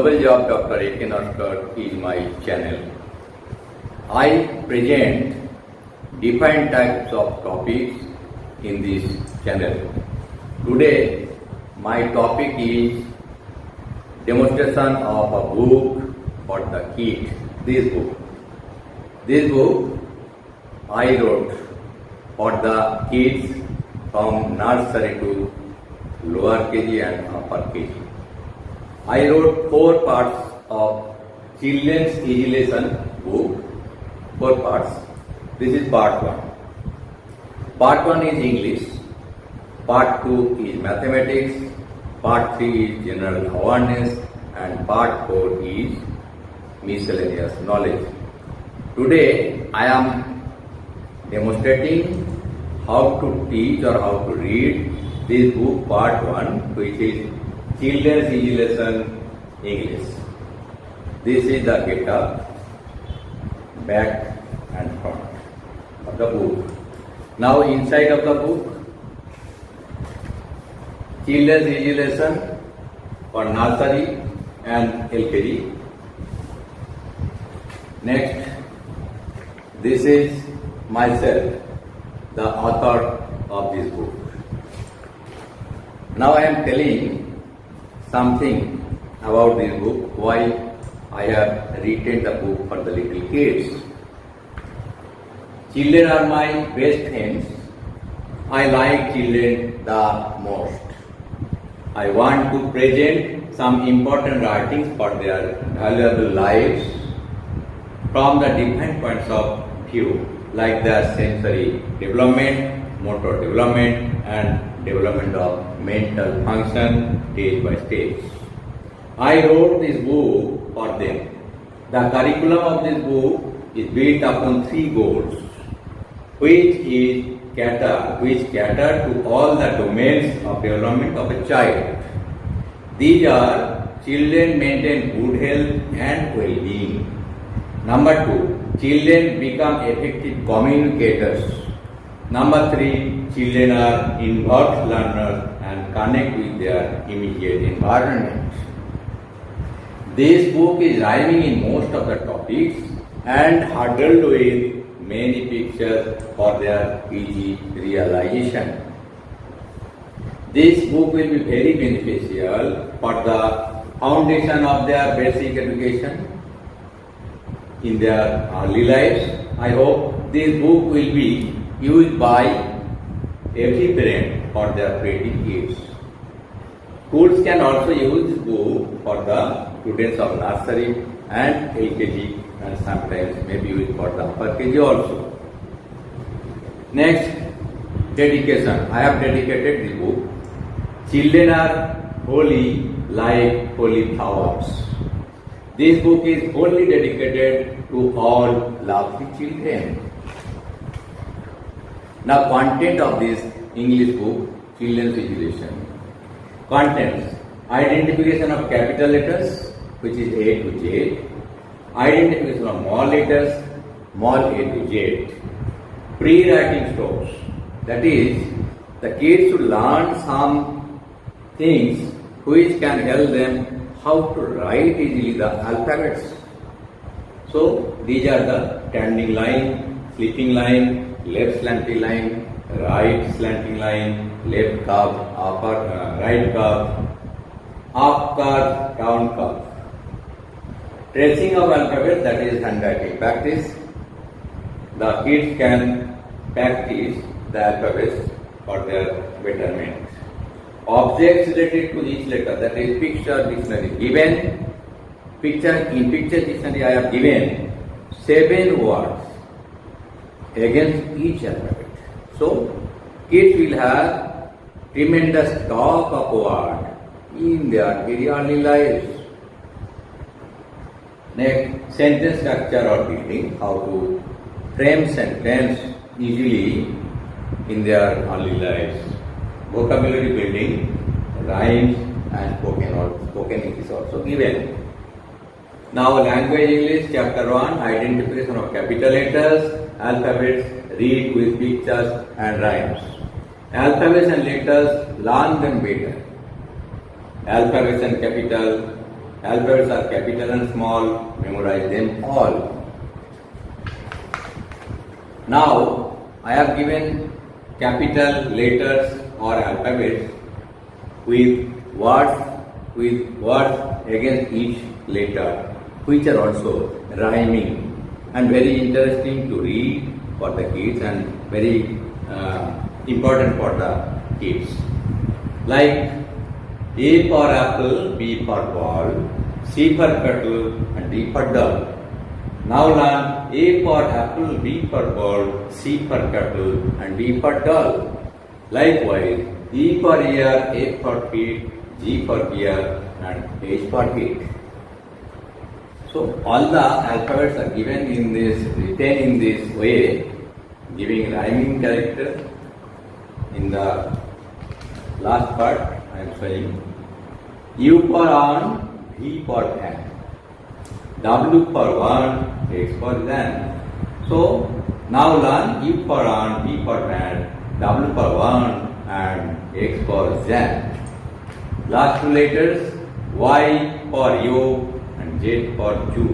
Knowledge of Dr. A.K. Nashkar is my channel. I present different types of topics in this channel. Today, my topic is demonstration of a book for the kids. This book I wrote for the kids from nursery to lower KG and upper KG. I wrote 4 parts of children's easy lesson book. 4 parts. This is part 1. Part 1 is English. Part 2 is mathematics. Part 3 is general awareness. And part 4 is miscellaneous knowledge. Today I am demonstrating how to teach or how to read this book part 1, which is Children's Easy Lesson English. This is the get-up, back and front of the book. Now inside of the book, Children's Easy Lesson for nursery and LKG. Next, this is myself, the author of this book. Now I am telling something about this book, why I have written the book for the little kids. Children are my best friends. I like children the most. I want to present some important writings for their valuable lives from the different points of view, like their sensory development, motor development, and development of mental function stage by stage. I wrote this book for them. The curriculum of this book is built upon 3 goals, which cater to all the domains of development of a child. These are: children maintain good health and well-being. Number 2, children become effective communicators. Number 3, children are involved learners and connect with their immediate environment. This book is rhyming in most of the topics and huddled with many pictures for their easy realization. This book will be very beneficial for the foundation of their basic education in their early lives. I hope this book will be used by every parent for their pretty kids. Schools can also use this book for the students of nursery and LKG, and sometimes maybe used for the upper KG also. Next, dedication. I have dedicated this book. Children are holy like holy flowers. This book is wholly dedicated to all lovely children. Now, content of this English book, Children's Education. Contents: identification of capital letters, which is A to Z. Identification of small letters, small a to Z. Pre-writing strokes. That is, the kids should learn some things which can help them how to write easily the alphabets. So, these are the standing line, sleeping line, left slanting line, right slanting line, left curve, right curve, up curve, down curve. Tracing of alphabet, that is handwriting practice. The kids can practice the alphabets for their betterment. Objects related to each letter, that is picture dictionary given. In picture dictionary I have given 7 words against each alphabet. So, kids will have tremendous stock of words in their very early lives. Next, sentence structure or building, how to frame sentence easily in their early lives. Vocabulary building, rhymes and spoken English also given. Now, language English, chapter 1, identification of capital letters, alphabets, read with pictures and rhymes. Alphabets and letters, learn them better. Alphabets and capital, alphabets are capital and small, memorize them all. Now, I have given capital letters or alphabets with words against each letter, which are also rhyming and very interesting to read for the kids and very important for the kids. Like A for apple, B for ball, C for kettle, and D for dog. Now learn A for apple, B for ball, C for kettle, and D for doll. Likewise, E for ear, F for feet, G for gear, and H for heat. So all the alphabets are given in this, written in this way, giving rhyming character. In the last part, I am saying U for on, V for fan, W for one, X for than. So now learn U for on, V for fan, W for one, and X for than. Last two letters Y for you and Z for Jew.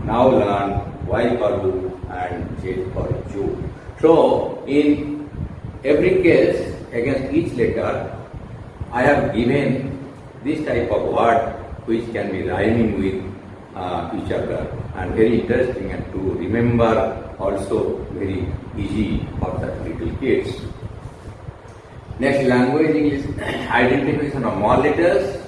Now learn Y for U and Z for Jew. So in every case against each letter I have given this type of word which can be rhyming with each other and very interesting and to remember also very easy for the little kids. Next, language English identification of more letters,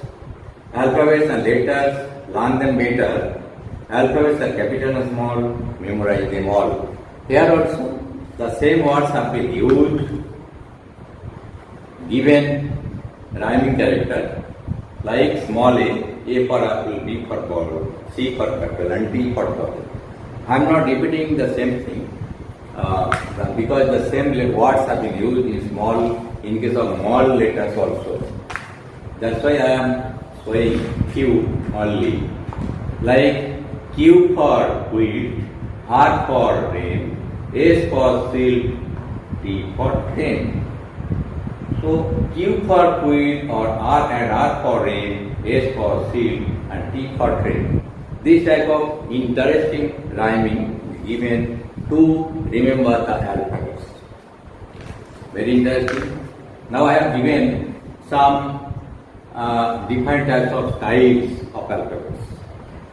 alphabets and letters, learn them better. Alphabets are capital and small, memorize them all. Here also the same words have been used, given rhyming character like small a for apple, B for ball, C for kettle, and D for dog. I am not repeating the same thing because the same words have been used in small. In case of small letters also. That's why I am showing Q only. Like Q for wheat, R for rain, S for silk, T for train. So Q for wheat or R and R for rain, S for silk and T for train. This type of interesting rhyming is given to remember the alphabets. Very interesting. Now I have given some different types of styles of alphabets.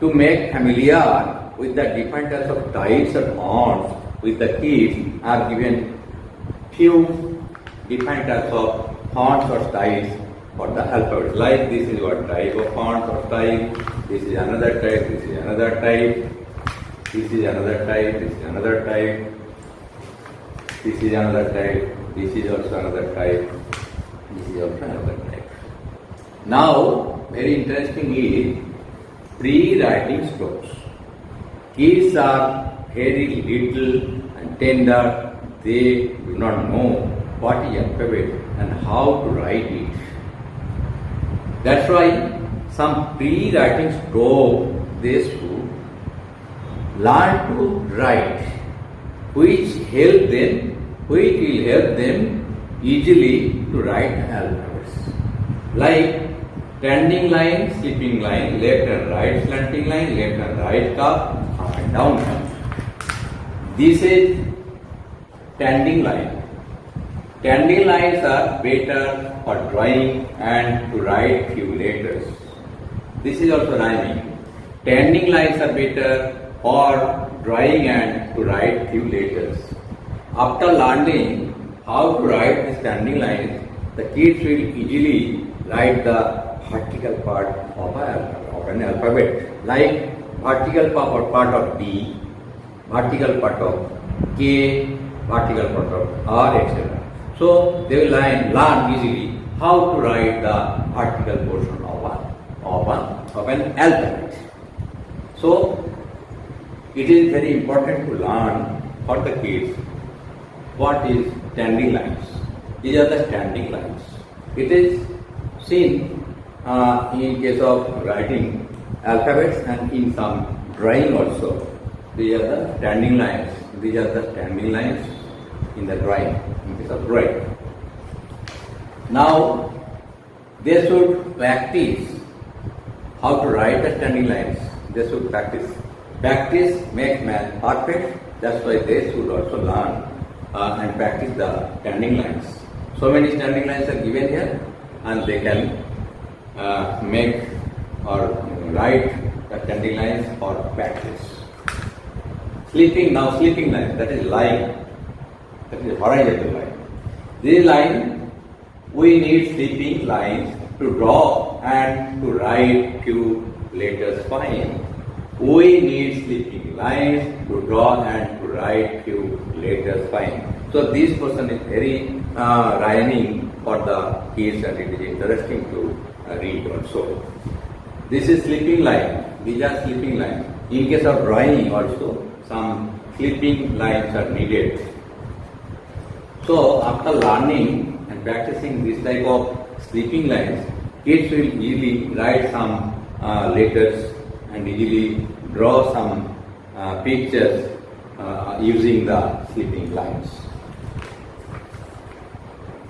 To make familiar with the different types of types and fonts with the kids, I have given few different types of fonts or styles for the alphabets. Like this is what type of font or style, this is another type, this is another type, this is another type, this is another type, this is another type, this is also another type, this is also another type. Now, very interesting is pre-writing strokes. Kids are very little and tender. They do not know what is alphabet and how to write it. That's why some pre-writing stroke they should learn to write, which will help them easily to write alphabets. Like standing line, sleeping line, left and right slanting line, left and right cup, up and down cup. This is standing line. Standing lines are better for drawing and to write few letters. This is also rhyming. Standing lines are better for drawing and to write few letters. After learning how to write the standing lines, the kids will easily write the vertical part of an alphabet, like vertical part of B, vertical part of K, vertical part of R, etc. So they will learn easily how to write the vertical portion of an alphabet. So it is very important to learn for the kids what is standing lines. These are the standing lines. It is seen in case of writing alphabets and in some drawing also. These are the standing lines. These are the standing lines in the drawing, in case of drawing. Now, they should practice how to write the standing lines, they should practice. Practice makes man perfect. That's why they should also learn and practice the standing lines. So many standing lines are given here, and they can make or write the standing lines or practice. Sleeping lines, that is line, that is horizontal line. This line, we need sleeping lines to draw and to write few letters fine. We need sleeping lines to draw and to write few letters fine. So this portion is very rhyming for the kids, and it is interesting to read also. This is sleeping line. These are sleeping lines. In case of drawing also, some sleeping lines are needed. So after learning and practicing this type of sleeping lines, kids will easily write some letters and easily draw some pictures using the sleeping lines.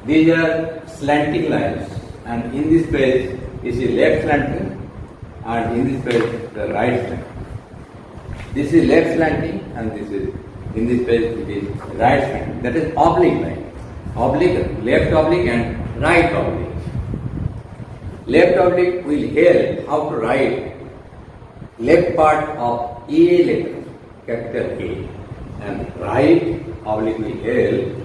These are slanting lines, and in this page you see left slanting, and in this page the right slanting. This is left slanting, and this is in this page it is right slanting. That is oblique line. Oblique, left oblique and right oblique. Left oblique will help how to write left part of A letter, capital A, and right oblique will help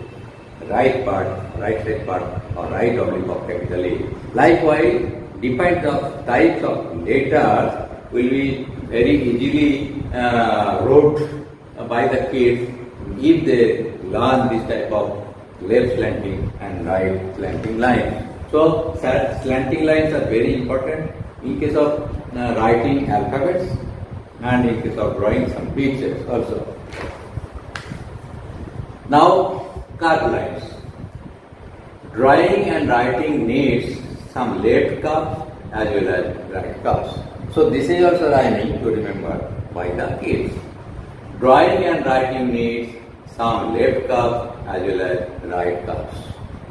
right side part or right oblique of capital A. Likewise, different types of letters will be very easily wrote by the kids if they learn this type of left slanting and right slanting lines. So slanting lines are very important in case of writing alphabets and in case of drawing some pictures also. Now curved lines. Drawing and writing needs some left curves as well as right curves. So this is also rhyming to remember by the kids. Drawing and writing needs some left curves as well as right curves.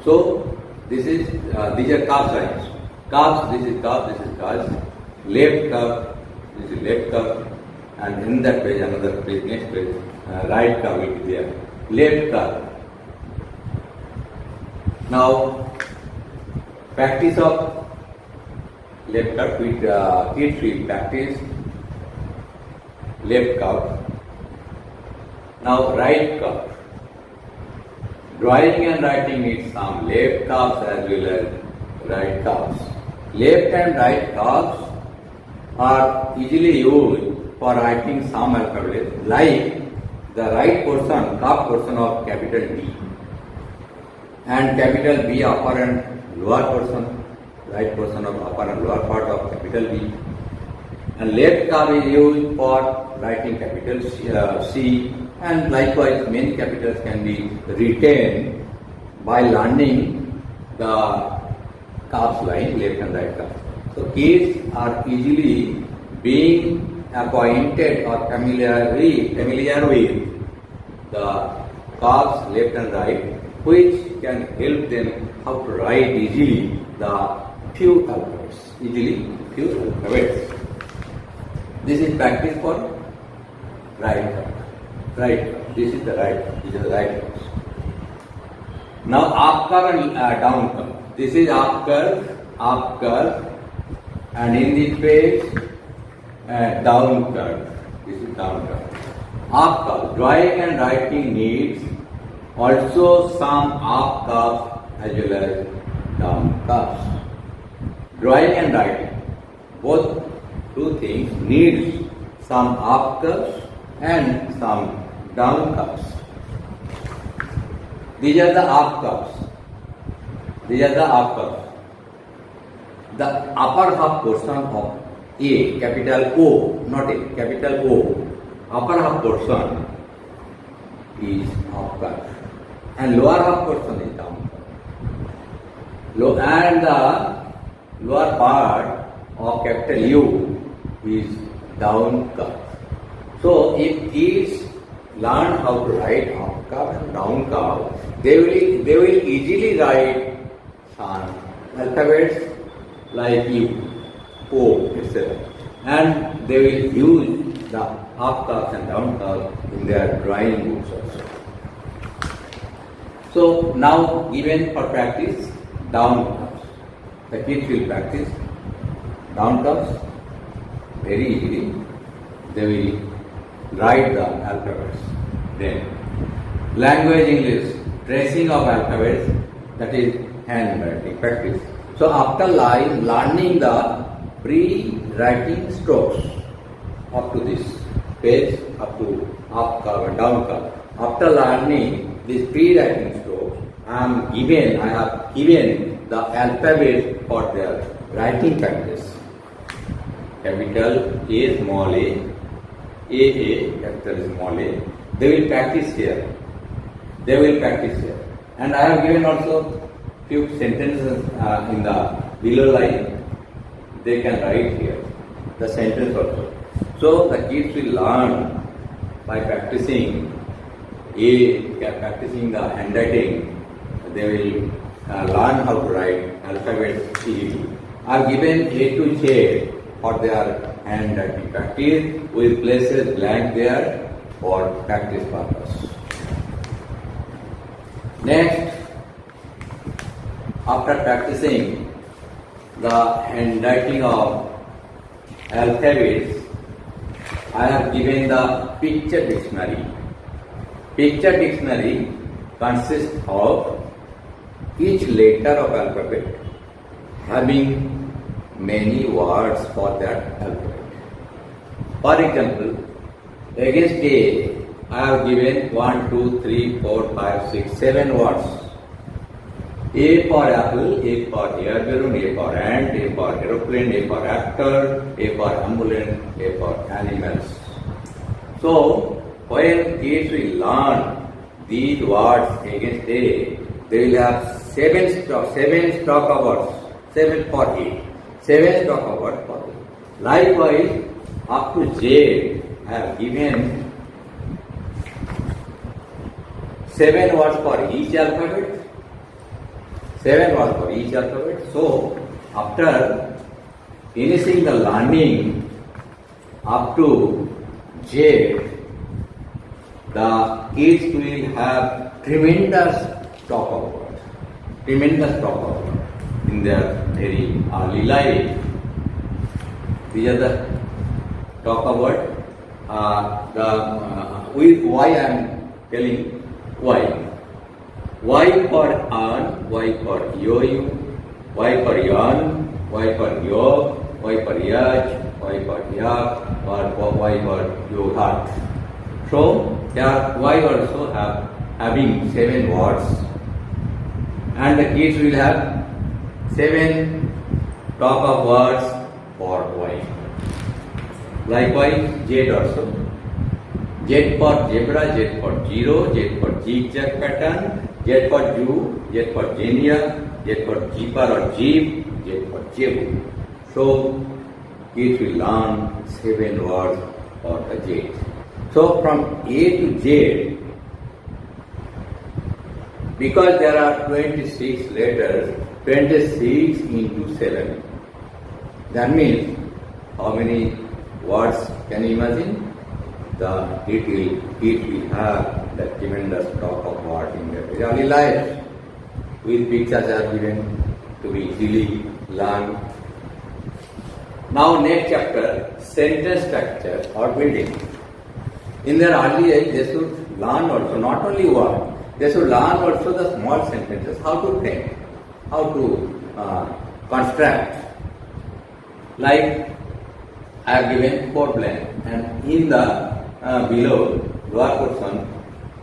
So this is these are curve lines. Curves, this is curve, this is curve. Left curve, this is left curve, and in that page, another page, next page, right curve will be there. Left curve. Now, practice of left curve with kids will practice left curve. Now, right curve. Drawing and writing needs some left curves as well as right curves. Left and right curves are easily used for writing some alphabets, like the right portion, curved portion of capital D, and capital B upper and lower portion, right portion of upper and lower part of capital B. And left curve is used for writing capital C, and likewise many capitals can be retained by learning the curves line, left and right curve. So kids are easily being acquainted or familiar with the curves left and right, which can help them how to write easily the few alphabets. This is practice for right curve. Right, this is the right, this is the right curve. Now up curve and down curve. This is up curve, and in this page down curve. This is down curve. Up curve. Drawing and writing needs also some up curves as well as down curves. Drawing and writing, both two things needs some up curves and some down curves. These are the up curves. These are the up curves. The upper half portion of A, capital O, not A, capital O, upper half portion is up curve, and lower half portion is down curve. And the lower part of capital U is down curve. So if kids learn how to write up curve and down curve, they will easily write some alphabets like U, O, etc. 7. And they will use the up curves and down curves in their drawing books also. So now given for practice, down curves. The kids will practice down curves very easily. They will write the alphabets. Then language English, tracing of alphabets, that is handwriting practice. So after learning the pre-writing strokes up to this page, up to up curve and down curve. After learning these pre-writing strokes, I have given the alphabet for their writing practice. Capital A, small a, capital small a. They will practice here. And I have given also few sentences in the below line. They can write here the sentence also. So the kids will learn by practicing the handwriting. They will learn how to write alphabets easily. I have given A to Z for their handwriting practice with places blank there for practice purpose. Next, after practicing the handwriting of alphabets, I have given the picture dictionary. Picture dictionary consists of each letter of alphabet having many words for that alphabet. For example, against A, I have given 1, 2, 3, 4, 5, 6, 7 words. A for apple, A for air balloon, A for ant, A for aeroplane, A for actor, A for ambulance, A for animals. So, when kids will learn these words against A, they will have 7 stock of words, 7 for A, 7 stock of words for A. Likewise, up to Z, I have given 7 words for each alphabet. 7 words for each alphabet. So, after finishing the learning up to Z, the kids will have tremendous stock of words in their very early life. These are the stock of words. With why I am telling why. Y for an, Y for yo-yo, Y for yarn, Y for yo, Y for yaj, Y for yak, or Y for yogurt. So, there Y also having 7 words, and the kids will have 7 top of words for Y. Likewise, Z also. Z for zebra, Z for zero, Z for zigzag pattern, Z for Jew, Z for Genia, Z for jeeper or jeep, Z for jebu. So, kids will learn 7 words for the Z. So, from A to Z, because there are 26 letters, 26 into 7. That means, how many words can you imagine? It will have the tremendous stock of words in their daily life, with pictures are given to be easily learned. Now next chapter, sentence structure or building. In their early age, they should learn also not only word, they should learn also the small sentences, how to frame, how to construct. Like I have given 4 blank, and in the below lower portion,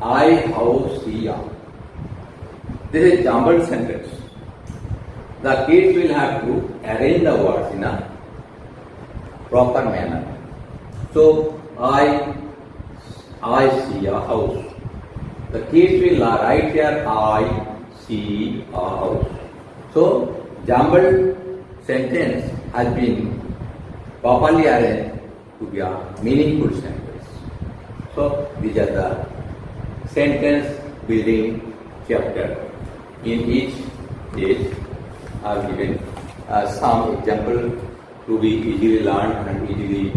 I, house, see, are. This is jumbled sentence. The kids will have to arrange the words in a proper manner. So, I see a house. The kids will write here, I see a house. So, jumbled sentence has been properly arranged to be a meaningful sentence. So, these are the sentence building chapter. In each page, I have given some example to be easily learned and easily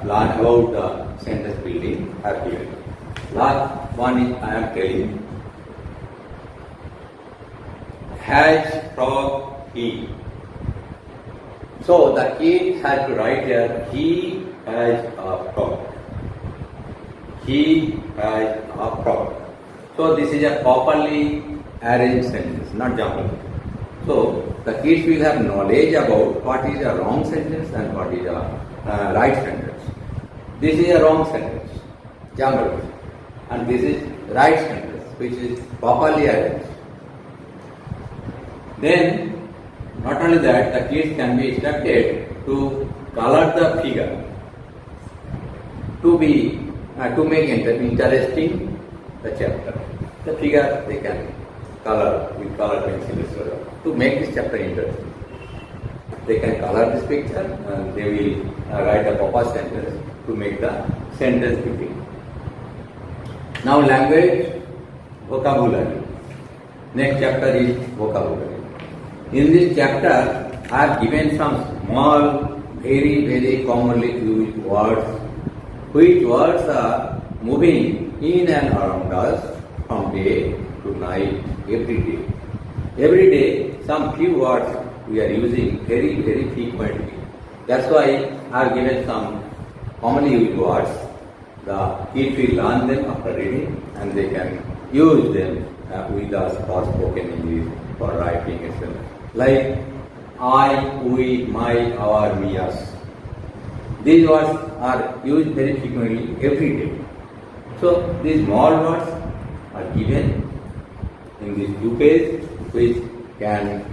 learn about the sentence building are given. Last one is I am telling. Has frog he. So the kid has to write here, he has a frog. He has a frog. So this is a properly arranged sentence, not jumbled. So the kids will have knowledge about what is a wrong sentence and what is a right sentence. This is a wrong sentence, jumbled, and this is right sentence, which is properly arranged. Then, not only that, the kids can be instructed to color the figure to make interesting the chapter. The figure they can color with color pencil to make this chapter interesting. They can color this picture and they will write a proper sentence to make the sentence begin. Now language, vocabulary. Next chapter is vocabulary. In this chapter, I have given some small, very commonly used words, which words are moving in and around us from day to night, every day. Every day, some few words we are using very frequently. That's why I have given some commonly used words. The kids will learn them after reading and they can use them with us for spoken English, for writing, etc. Like I, we, my, our, me, us. These words are used very frequently every day. So these small words are given in these 2 pages, which can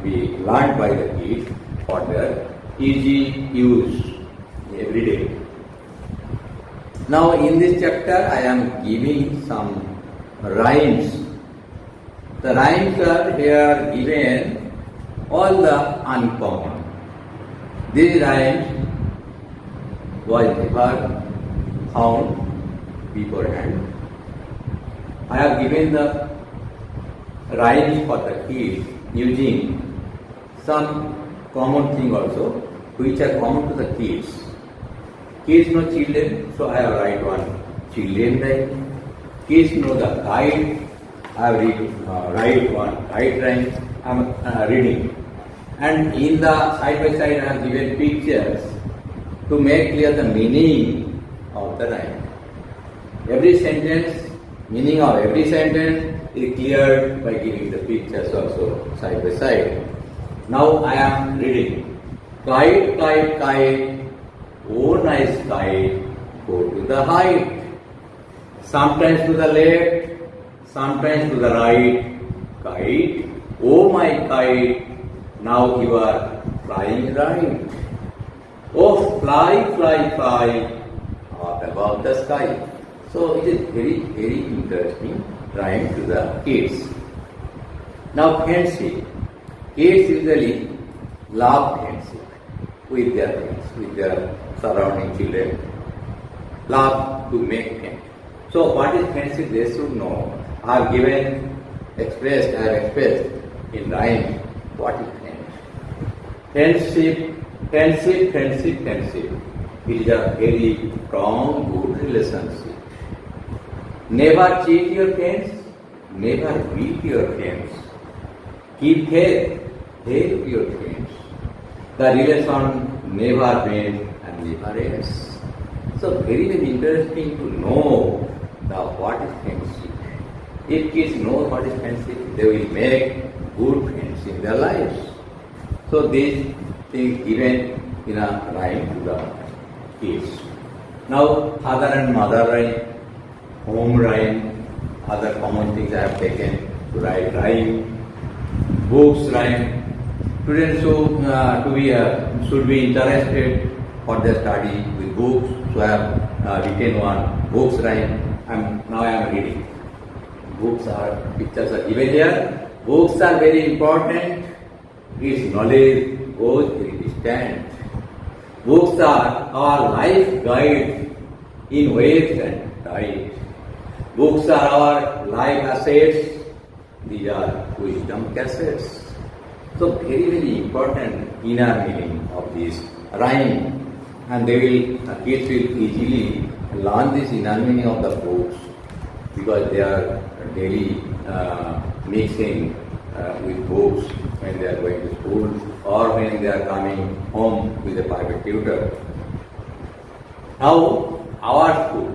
be learned by the kids for their easy use every day. Now in this chapter I am giving some rhymes. The rhymes are here given all the uncommon. These rhymes was never found beforehand. I have given the rhymes for the kids using some common thing also, which are common to the kids. Kids know children, so I have write one children rhyme. Kids know the kite, I have write one kite rhyme. I am reading. And in the side by side I have given pictures to make clear the meaning of the rhyme. Every sentence, meaning of every sentence is cleared by giving the pictures also side by side. Now I am reading. Kite, kite, kite, oh nice kite, go to the height. Sometimes to the left, sometimes to the right. Kite, oh my kite, now you are flying right. Oh fly, fly, fly, up above the sky. So it is very interesting rhyme to the kids. Now friendship. Kids usually love friendship with their friends, with their surrounding children. Love to make friends. So what is friendship they should know. I have expressed in rhyme what is friendship. Friendship. It is a very strong, good relationship. Never cheat your friends, never beat your friends. Keep faith, help your friends. The relation never bends and never ends. So very interesting to know what is friendship. If kids know what is friendship, they will make good friends in their lives. So these things given in a rhyme to the kids. Now father and mother rhyme, home rhyme, other common things I have taken to write rhyme, books rhyme. Students should be interested for their study with books. So I have written one books rhyme. Now I am reading. Pictures are given here. Books are very important. Its knowledge goes very distant. Books are our life guide in waves and tides. Books are our life assets. These are wisdom cassettes. So very important inner meaning of this rhyme, and kids will easily learn this inner meaning of the books because they are daily mixing with books when they are going to school or when they are coming home with a private tutor. Now, our school,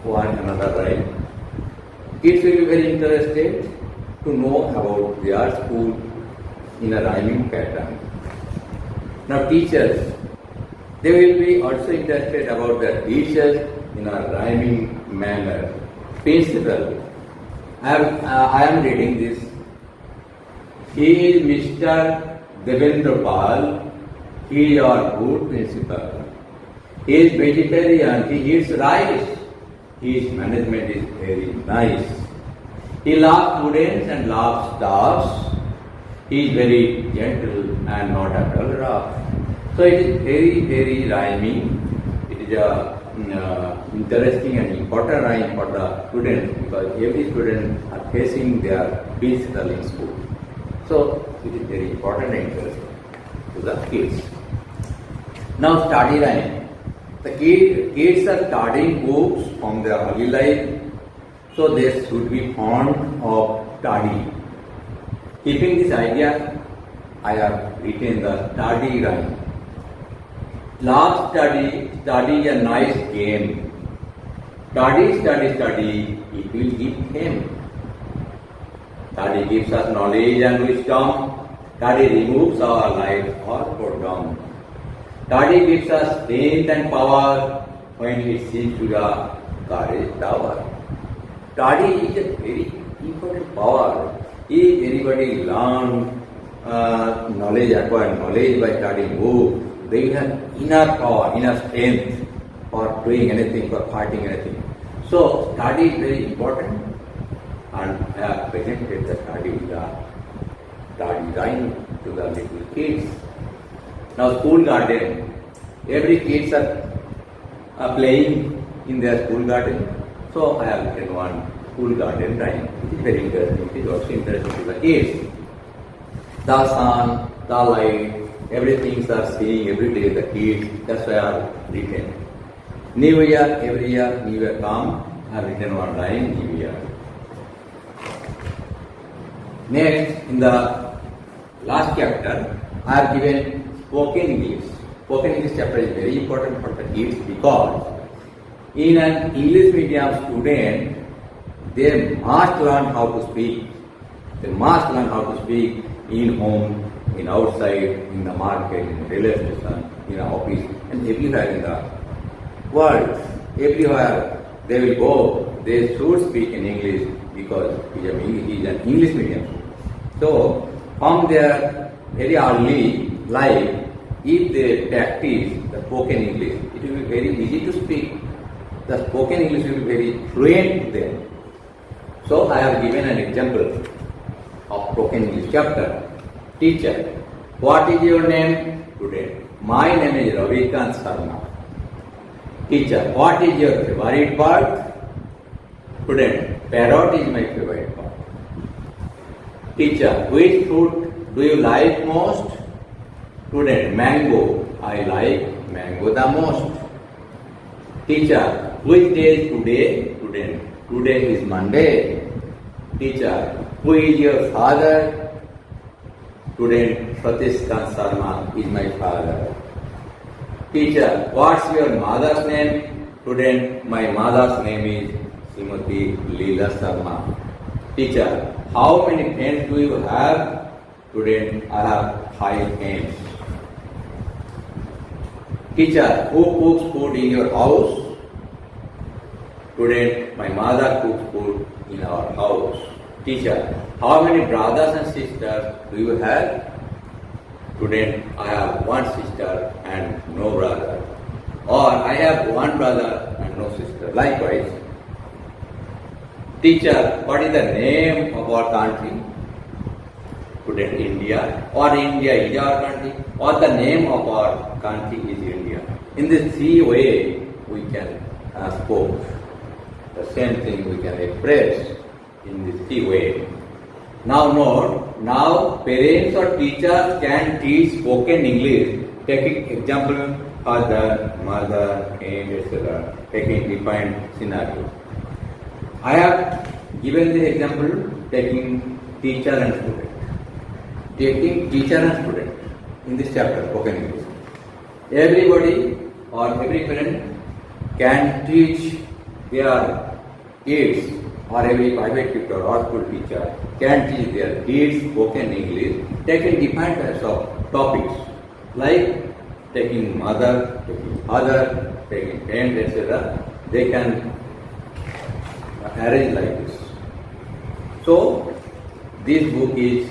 one another rhyme. Kids will be very interested to know about their school in a rhyming pattern. Now, teachers, they will be also interested about their teachers in a rhyming manner. Principal, I am reading this. He is Mr. Devendra Pal. He is our good principal. He is vegetarian. He eats rice. His management is very nice. He loves students and loves staffs. He is very gentle and not at all rough. So it is very rhyming. It is a interesting and important rhyme for the students because every student are facing their principal in school. So it is very important and interesting to the kids. Now study rhyme. The kids are studying books from their early life, so they should be fond of study. Keeping this idea, I have written the study rhyme. Love study a nice game. Study, it will give fame. Study gives us knowledge and wisdom. Study removes our life or boredom. Study gives us strength and power when it seems to the courage tower. Study is a very important power. If anybody learn knowledge, acquire knowledge by studying books, they will have inner power, inner strength for doing anything, for fighting anything. So study is very important, and I have presented the study rhyme to the little kids. Now school garden, every kids are playing in their school garden. So I have written one school garden rhyme. It is very interesting. It is also interesting to the kids. The sun, the light, everything are seeing every day the kids. That's why I have written. New year, every year, new year come. I have written one rhyme, new year. Next, in the last chapter, I have given spoken English. Spoken English chapter is very important for the kids because in an English medium student, they must learn how to speak. They must learn how to speak in home, in outside, in the market, in the railway station, in the office, and everywhere in the world. Everywhere they will go, they should speak in English because he is an English medium. So, from their very early life, if they practice the spoken English, it will be very easy to speak. The spoken English will be very fluent to them. So, I have given an example of spoken English chapter. Teacher, what is your name today? My name is Ravikant Sharma. Teacher, what is your favorite bird? Student, parrot is my favorite bird. Teacher, which fruit do you like most? Student, mango. I like mango the most. Teacher, which day is today? Student, today is Monday. Teacher, who is your father? Student, Satish Kant Sharma is my father. Teacher, what's your mother's name? Student, my mother's name is Srimati Leela Sharma. Teacher, how many friends do you have? Student, I have 5 friends. Teacher, who cooks food in your house? Student, my mother cooks food in our house. Teacher, how many brothers and sisters do you have? Student, I have 1 sister and no brother. Or I have 1 brother and no sister. Likewise. Teacher, what is the name of our country? Student, India. Or India is our country. Or the name of our country is India. In this 3 ways we can spoke. The same thing we can express in this 3 ways. Now note, now parents or teachers can teach spoken English, taking example father, mother, aunt, etc. Taking defined scenario. I have given the example taking teacher and student. Taking teacher and student in this chapter, spoken English. Everybody or every parent can teach their kids or every private tutor or school teacher can teach their kids spoken English, taking different types of topics like taking mother, taking father, taking aunt, etc. They can arrange like this. So, this book is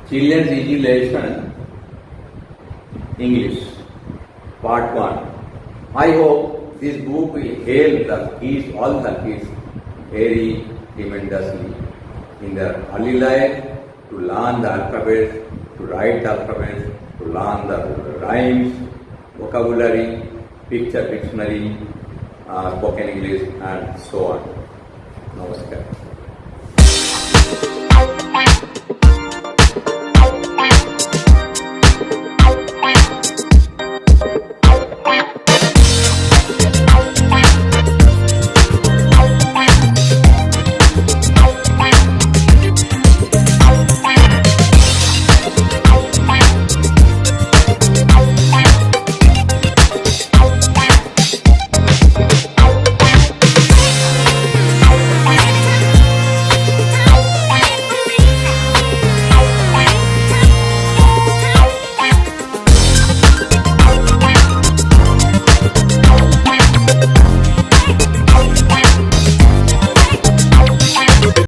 Children's Easy Lesson English, Part 1. I hope this book will help the kids, all the kids, very tremendously in their early life to learn the alphabet, to write the alphabet, to learn the rhymes, vocabulary, picture dictionary, spoken English, and so on. Namaskar.